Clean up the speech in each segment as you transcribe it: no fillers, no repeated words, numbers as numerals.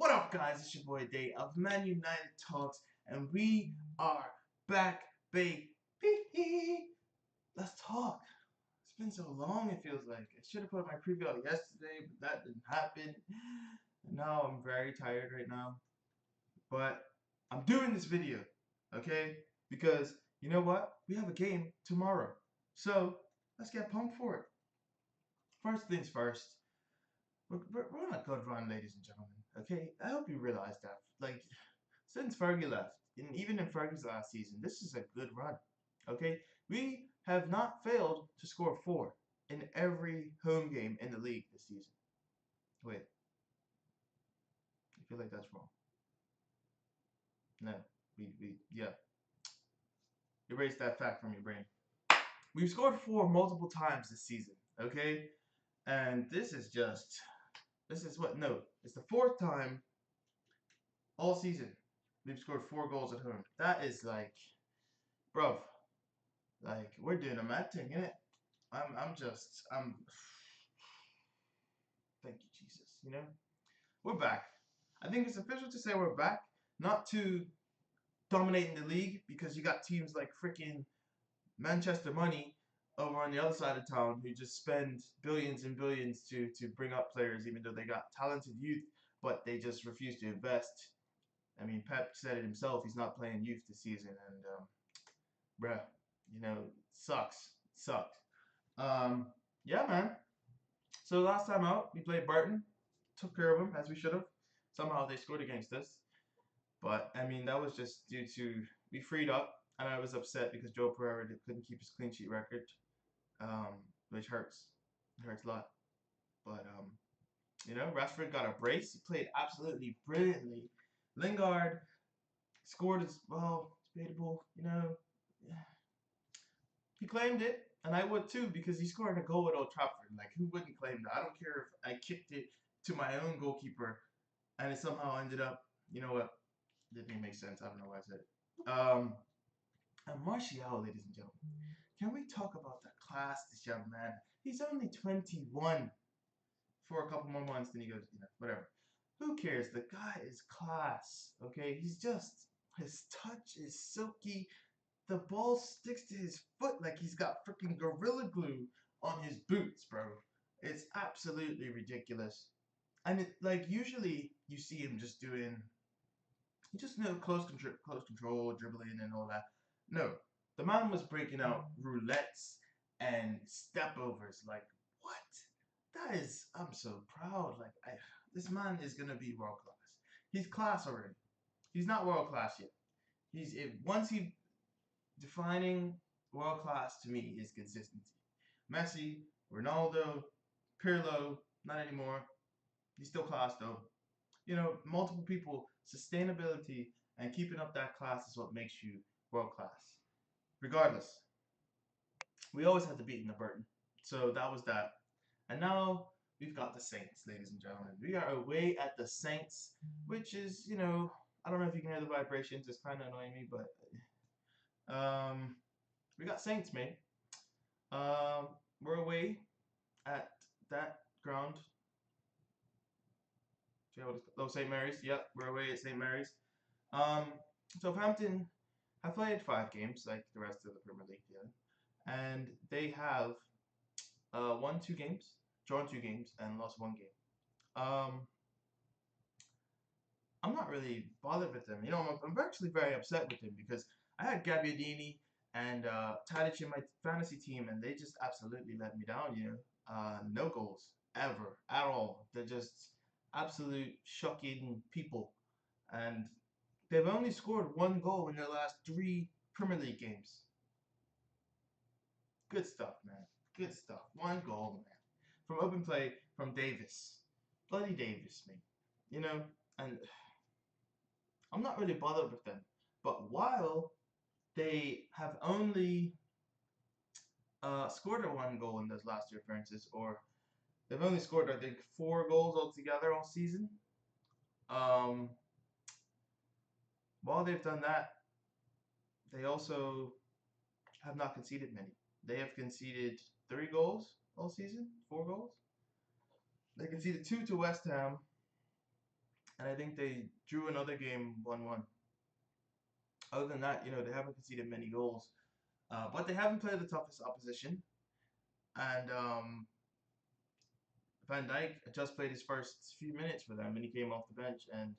What up, guys? It's your boy Day of Man United Talks, and we are back, baby. Let's talk. It's been so long, it feels like. I should have put my preview out yesterday, but that didn't happen. And now I'm very tired right now. But I'm doing this video, okay? Because you know what? We have a game tomorrow. So let's get pumped for it. First things first. We're on a good run, ladies and gentlemen. Okay, I hope you realize that. Like, since Fergie left, and even in Fergie's last season, this is a good run. Okay, we have not failed to score 4 in every home game in the league this season. Wait, I feel like that's wrong. No, yeah. Erase that fact from your brain. We've scored 4 multiple times this season. Okay, and this is what? No, it's the 4th time all season we've scored 4 goals at home. That is like, bruv, like we're doing a mad thing, innit? I'm thank you, Jesus. You know, we're back. I think it's official to say we're back, not to dominating the league, because you got teams like freaking Manchester Money over on the other side of town who just spend billions and billions to bring up players, even though they got talented youth, but they just refuse to invest. I mean, Pep said it himself. He's not playing youth this season, and bruh, you know, sucked. Yeah, man. So last time out, we played Barton, took care of them as we should have. Somehow they scored against us, but I mean that was just due to we freed up, and I was upset because Joe Pereira couldn't keep his clean sheet record, which hurts. It hurts a lot. But you know, Rashford got a brace. He played absolutely brilliantly. Lingard scored as well. It's debatable, you know. He claimed it, and I would too, because he scored a goal at Old Trafford. Like, who wouldn't claim that? I don't care if I kicked it to my own goalkeeper, and it somehow ended up, you know what? Didn't even make sense. I don't know why I said it. And Martial, ladies and gentlemen, can we talk about the class this young man? He's only 21. For a couple more months, then he goes, you know, whatever. Who cares? The guy is class. Okay, his touch is silky. The ball sticks to his foot like he's got freaking Gorilla Glue on his boots, bro. It's absolutely ridiculous. And like usually you see him just doing, close control, dribbling and all that. No, the man was breaking out roulettes and step overs. Like what? That is, I'm so proud. Like this man is gonna be world class. He's class already. He's not world class yet. Once he defining world class to me is consistency. Messi, Ronaldo, Pirlo, not anymore. He's still class though. You know, multiple people, sustainability and keeping up that class is what makes you world class. Regardless, we always had to beat in the Burton. So that was that. And now we've got the Saints, ladies and gentlemen. We are away at the Saints, which is, you know, I don't know if you can hear the vibrations. It's kind of annoying me, but we got Saints, mate. We're away at that ground. Oh, St. Mary's. Yep, we're away at St. Mary's. Southampton have played 5 games, like the rest of the Premier League, yeah. And they have won 2 games, drawn 2 games, and lost 1 game. I'm not really bothered with them. You know, I'm actually very upset with them because I had Gabbiadini and Tadic in my fantasy team, and they just absolutely let me down. You know, no goals ever at all. They're just absolute shocking people, and they've only scored 1 goal in their last 3 Premier League games. Good stuff, man. Good stuff. 1 goal, man, from open play from Davis, bloody Davis, mate. You know, and I'm not really bothered with them. But while they have only scored 1 goal in those last 2 appearances, or they've only scored, I think, 4 goals altogether all season. While they've done that, they also have not conceded many. They have conceded 3 goals all season, 4 goals. They conceded 2 to West Ham, and I think they drew another game 1-1. Other than that, they haven't conceded many goals, but they haven't played the toughest opposition. And Van Dijk just played his first few minutes for them, and he came off the bench. And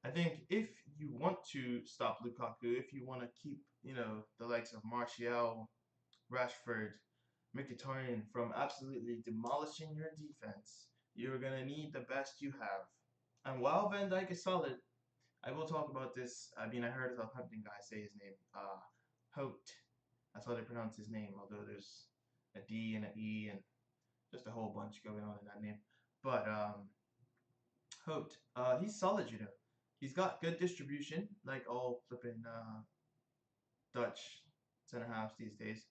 I think if you want to stop Lukaku, if you want to keep, the likes of Martial, Rashford, Mkhitaryan from absolutely demolishing your defense, you're gonna need the best you have. And while Van Dijk is solid, I will talk about this. I mean, I heard a Southampton guy say his name, Hote. That's how they pronounce his name, although there's a D and an E and just a whole bunch going on in that name. But Hote, he's solid, He's got good distribution, like all flipping Dutch center halves these days.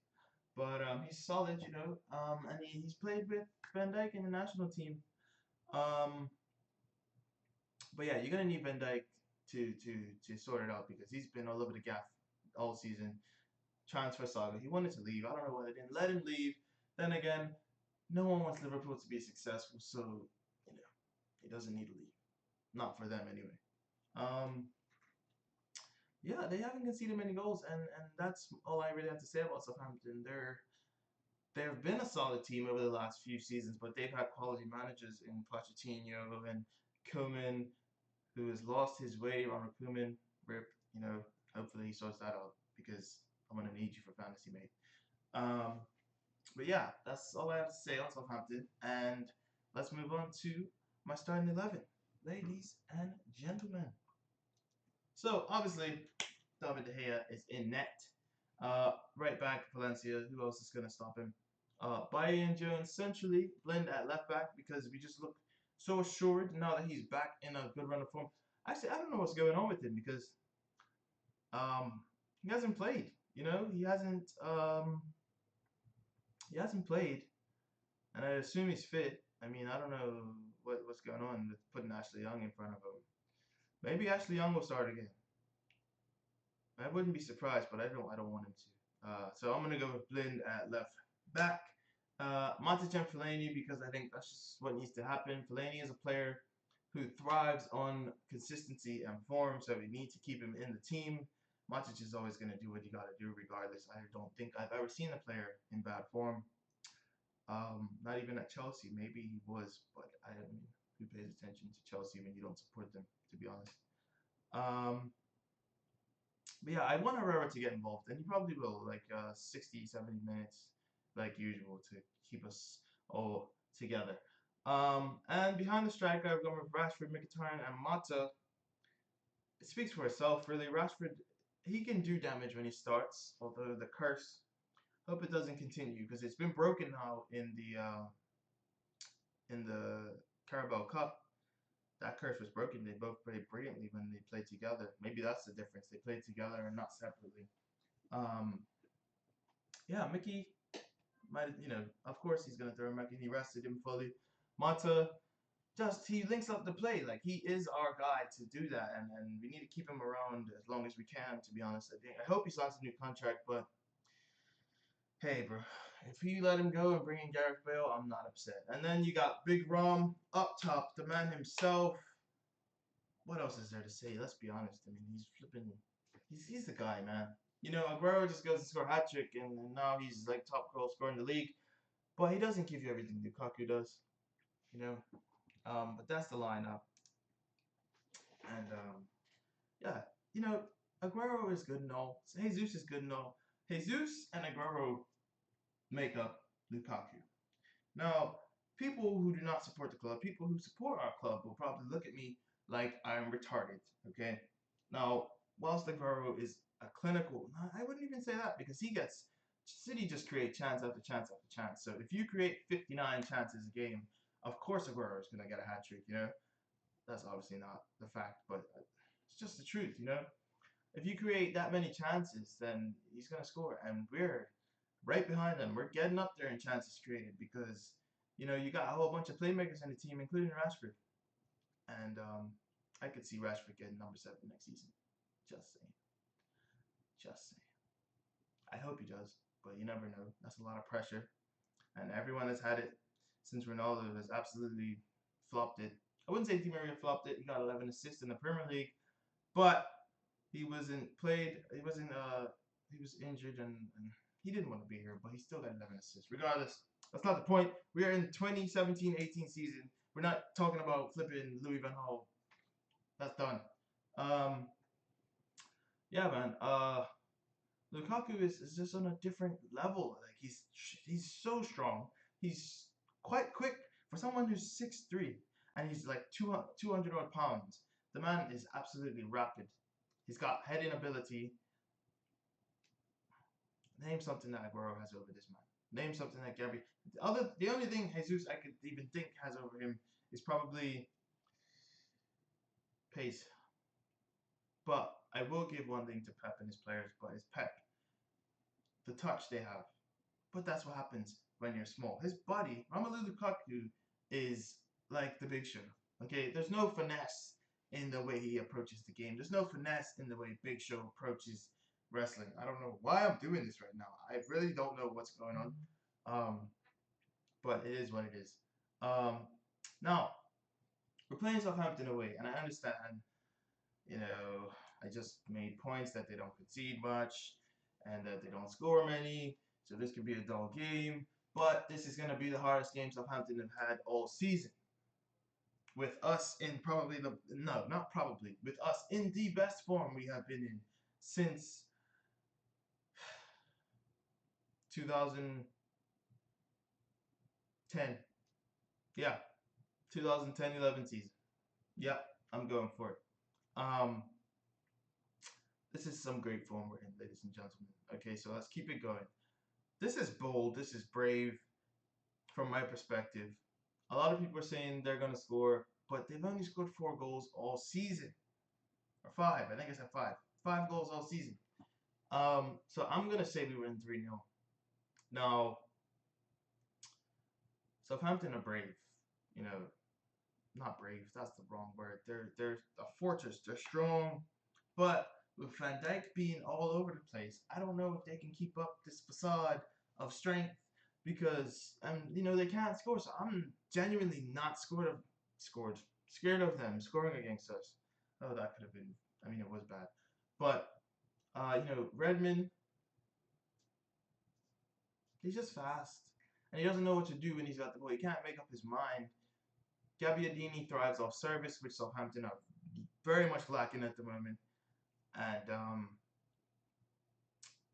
But he's solid, and he's played with Van Dijk in the national team. Um, but yeah, you're gonna need Van Dijk to sort it out because he's been all over the gaff all season. Transfer saga. He wanted to leave. I don't know why they didn't let him leave. Then again, no one wants Liverpool to be successful, so he doesn't need to leave. Not for them anyway. Um, yeah, they haven't conceded many goals, and that's all I really have to say about Southampton. They've been a solid team over the last few seasons, but they've had quality managers in Pochettino and Koeman, who has lost his way. Ronald Koeman, rip. Hopefully he sorts that out because I'm gonna need you for fantasy, mate. Um, but yeah, that's all I have to say on Southampton, and let's move on to my starting 11, ladies and gentlemen. So obviously, David De Gea is in net. Right back, Valencia. Who else is going to stop him? Bailly and Jones centrally, Blind at left back because we just look so assured now that he's back in a good run of form. Actually, I don't know what's going on with him because um, he hasn't played. He hasn't played, and I assume he's fit. I mean, I don't know what's going on with putting Ashley Young in front of him. Maybe Ashley Young will start again. I wouldn't be surprised, but I don't want him to. So I'm gonna go with Blind at left back. Matic and Fellaini because I think that's just what needs to happen. Fellaini is a player who thrives on consistency and form, so we need to keep him in the team. Matic is always going to do what he got to do regardless. I don't think I've ever seen a player in bad form. Not even at Chelsea. Maybe he was, but I mean, who pays attention to Chelsea when you don't support them, to be honest. But yeah, I want Herrera to get involved, and he probably will, like 60, 70 minutes, like usual, to keep us all together. And behind the striker, I've gone with Rashford, Mkhitaryan, and Mata. It speaks for itself, really. Rashford, he can do damage when he starts, although the curse, hope it doesn't continue, because it's been broken now in the Carabao Cup. That curse was broken. They both played brilliantly when they played together. Maybe that's the difference. They played together and not separately. Um, yeah, Mickey might, of course he's gonna throw him back in. He rested him fully. Mata, just he links up the play. Like he is our guy to do that, and we need to keep him around as long as we can. To be honest, I hope he signs a new contract. But hey, bro, if you let him go and bring in Gareth Bale, I'm not upset. And then you got Big Rom up top, the man himself. What else is there to say? Let's be honest. I mean, he's flipping. He's the guy, man. Aguero just goes to score a hat trick, and now he's like top goal scorer in the league. But he doesn't give you everything Lukaku does. You know. But that's the lineup, and yeah, Aguero is good and all. Jesus is good and all. Jesus and Aguero make up Lukaku. Now, people who do not support the club, people who support our club, will probably look at me like I'm retarded. Okay. Now, whilst Aguero is a clinical, I wouldn't even say that because City just create chance after chance after chance. So if you create 59 chances a game, of course Aguero is gonna get a hat trick. That's obviously not the fact, but it's just the truth. If you create that many chances, then he's gonna score, and we're right behind them. We're getting up there in chances created because you got a whole bunch of playmakers in the team, including Rashford, and I could see Rashford getting number 7 next season. Just saying, just saying. I hope he does, but you never know. That's a lot of pressure, and everyone has had it since Ronaldo has absolutely flopped it. I wouldn't say Di Maria flopped it. He got 11 assists in the Premier League, but he wasn't played. He was injured and he didn't want to be here, but he still got 11 assists. Regardless, that's not the point. We are in 2017-18 season. We're not talking about flipping Louis Van Gaal. That's done. Um, yeah, man. Lukaku is just on a different level. Like he's so strong. He's quite quick for someone who's 6'3" and he's like 200 odd pounds. The man is absolutely rapid. He's got heading ability. Name something that Aguero has over this man. Name something that Gabby. The only thing Jesus I could even think has over him is probably pace. But I will give one thing to Pep and his players, but it's Pep. The touch they have. But that's what happens when you're small. His body, Romelu Lukaku, is like the Big Show. Okay, there's no finesse in the way he approaches the game. There's no finesse in the way Big Show approaches wrestling. I don't know why I'm doing this right now. I really don't know what's going on. But it is what it is. Now, we're playing Southampton away, and I understand, I just made points that they don't concede much and that they don't score many. So this could be a dull game. But this is going to be the hardest game Southampton have had all season. With us in probably the, no, not probably, with us in the best form we have been in since 2010. Yeah, 2010-11 season. Yeah, I'm going for it. This is some great form we're in, ladies and gentlemen. Okay, so let's keep it going. This is bold. This is brave from my perspective. A lot of people are saying they're going to score, but they've only scored 4 goals all season. Or 5. I think I said 5. 5 goals all season. So I'm going to say we win 3-0. Now, Southampton are brave. Not brave. That's the wrong word. They're a fortress. They're strong. But with Van Dijk being all over the place, I don't know if they can keep up this facade of strength because they can't score. So I'm genuinely not scared of them scoring against us. Oh, that could have been. I mean, it was bad, but Redmond, he's just fast and he doesn't know what to do when he's got the ball. He can't make up his mind. Gabbiadini thrives off service, which Southampton are very much lacking at the moment. And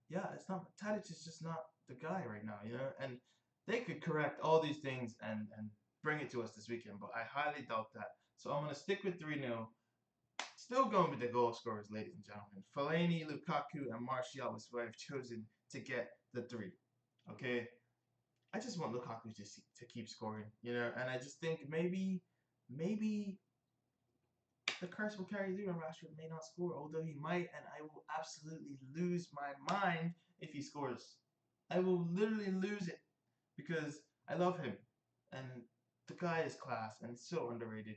yeah, it's not. Tadic is just not the guy right now, And they could correct all these things and bring it to us this weekend, but I highly doubt that. So I'm gonna stick with 3-0. Still going with the goal scorers, ladies and gentlemen. Fellaini, Lukaku, and Martial is who I've chosen to get the 3. Okay. I just want Lukaku to keep scoring, and I just think maybe the curse will carry through and Rashford may not score, although he might, and I will absolutely lose my mind if he scores. I will literally lose it because I love him, and the guy is class and so underrated.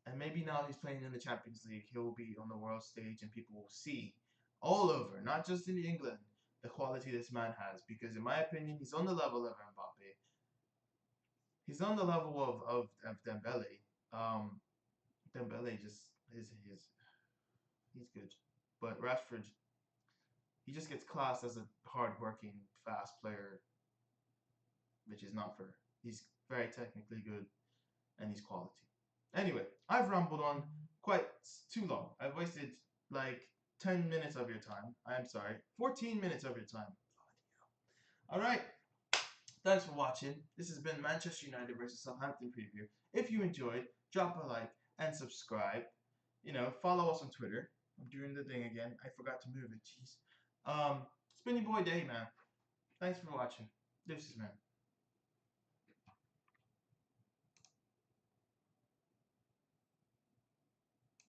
And maybe now he's playing in the Champions League, he'll be on the world stage and people will see all over, not just in England, the quality this man has. Because in my opinion, he's on the level of Mbappe. He's on the level of Dembele. Dembele just he's good. But Rashford, he just gets classed as a hard-working, fast player, which is not fair. He's very technically good, and he's quality. Anyway, I've rambled on quite too long. I've wasted like 10 minutes of your time. I'm sorry, 14 minutes of your time. All right. Thanks for watching. This has been Manchester United versus Southampton preview. If you enjoyed, drop a like and subscribe. Follow us on Twitter. I'm doing the thing again. I forgot to move it. Jeez. It's been your boy Day, man. Thanks for watching. This is man.